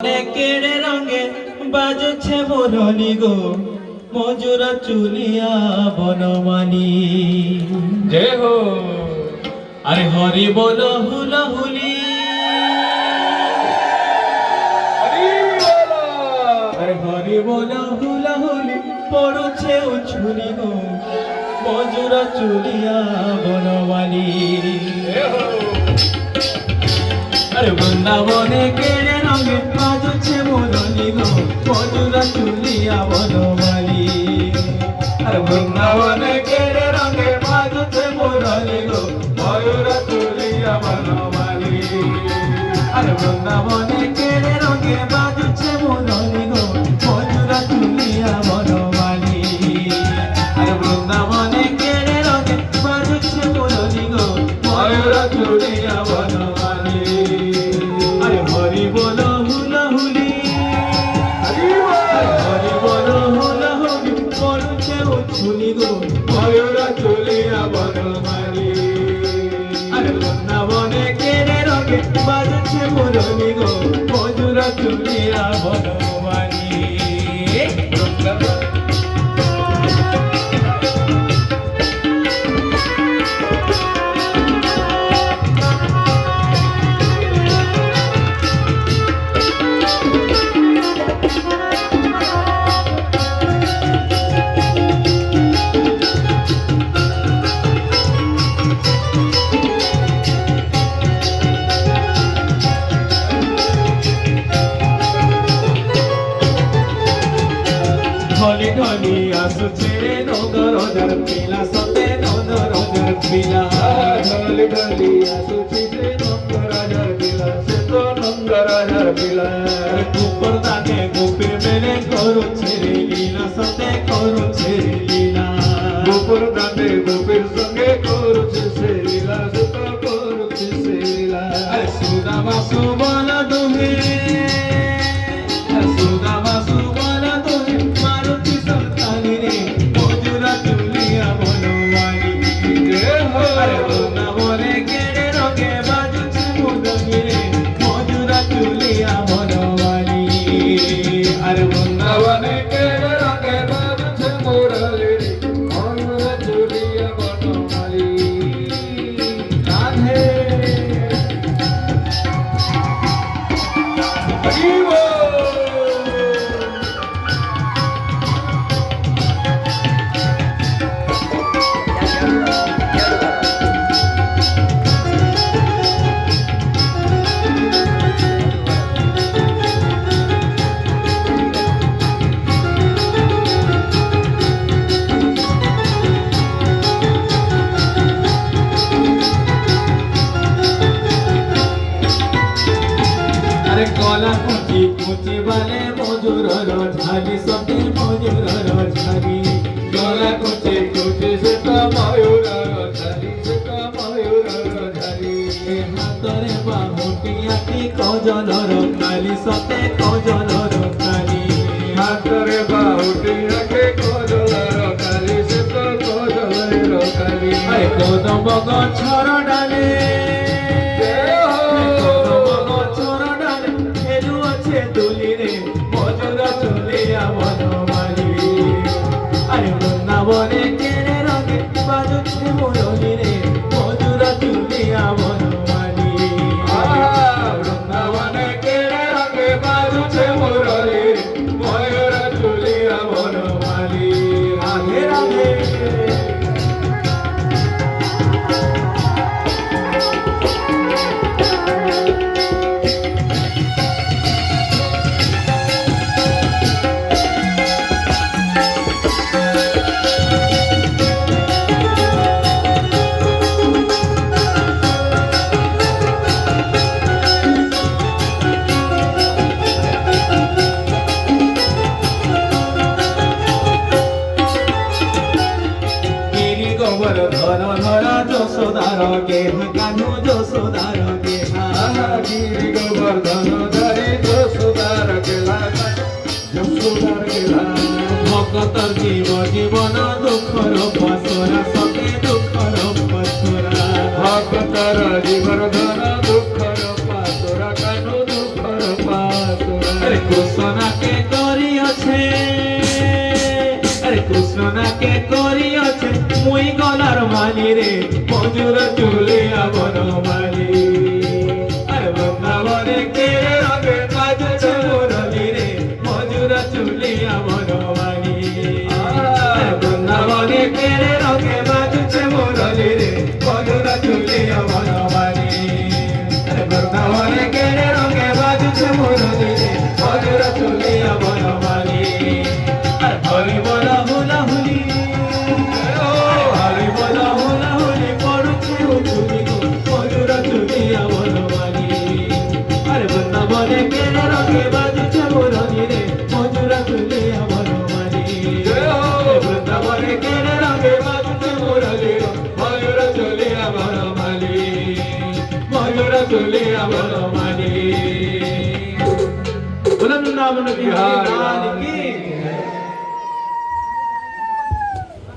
অনেকের রঙে বাজছে মুরলি গো মজুরা চুলিয়া বনমানি জয় হো। আরে হরি বল হুলা হুলি আরে হরি বল হুলা হুলি পড়ছে উছুলি গো মজুরা চুলিয়া বনমানি আরে বৃন্দাবনে কেড়ে রঙে বাজছে মুরলি গো মজুরা চুলিয়া বনমালি আরে বৃন্দাবনে কেড়ে রঙে বাজছে মুরলি গো মজুরা চুলিয়া বনমালি আরে বৃন্দাবনে কেড়ে রঙে বাজছে মুরলি গো মজুরা চুলিয়া বনমালি আরে বৃন্দাবনে কেড়ে রঙে বাজছে মুরলি গো মজুরা চুলিয়া বনমালি হরি বল হুলা হুলি হরি বল হুলা হুলি পড়ছে উছুলি গো ময়ূরা চলিয়া বনমালি আরে বৃন্দাবনে কেড়ে রঙে বাজছে মুরলি গো মজুরা চলিয়া বনমালি ঢলি ঢলি আসুছে নগরজার পিলা সতে নগরজার পিলা ঢলি ঢলি আসুছি যে নন্দরাজার পিলা সে তো নন্দরাজার পিলা গোপর দানে গোপীর মেলে করুছে লীলা সতে করুছে লীলা গোপুর দাঁতে গোপীর সঙ্গে করছে সে লীলা সে তো করছে সে লীলা আরে সুদামা সুবল দুহে সুদামা সুবল দুহে মারুতি সন্তানি রে মজুরা চুলিয়া বনমালি জয় হো। আরে বৃন্দাবনে কেড়ে রঙে বাজছে মুরলি রে মজুরা চুলিয়া বনমালি আরে বৃন্দাবনে কেড়ে রঙে বাজছে মুরলি রে ময়ূরা চলিয়া বনমালি রাধে জীব আরে কলা কুচি কুচি বালে মজুরর ঝালি সতে মজুরর ঝালি গলা কুচি কুচি সে তো ময়ূরর ঝালি সে তো ময়ূরর ঝালি হাতরে বাহুটি আঁকি কজলর কালি সতে কজলর কালি হাতরে বাহুটি রাখে কজলার কালি সে তো কজলের কালি আরে কদম গছর ডালে কদম গছর ডালে খেলু আছে তুলি রে মজুরা চলিয়া বনমালি আরে বৃন্দাবনে কেড়ে রঙে বাজছে মুরলি রে মজুরা চলিয়া বনমালি বৃন্দাবনে কেড়ে রঙে বাজছে মুরলি ময়ূরা চলিয়া বনমালি রাধে রাধে কৃষ্ণনাকে করিଅছে আরে কৃষ্ণনাকে করিଅছে মুই গলার মালি রে মজুর চুলিয়া বনমালি আরে বৃন্দাবনে কে রঙে বাজছে মুরলি রে মজুর চুলিয়া বনমালি আরে বৃন্দাবনে কে রঙে বাজছে মুরলি রে মজুর চুলিয়া বনমালি আরে বৃন্দাবনে কে রঙে বাজছে মুরলি রে মজুর চুলিয়া বনমালি আরে হরি বলা হুলা হুলি ও হরি বলা হুলা হুলি পড়ুছে উচুলি গো মজুর চুলিয়া বনমালি আরে বৃন্দাবনে কে রঙে বাজছে মুরলি রে মজুর চুলিয়া বনমালি বৃন্দাবনে কে রঙে বাজছে মুরলি রে মজুর চুলিয়া বনমালি মজুর চুলিয়া বনমালি বৃন্দাবন বিহার লাল কি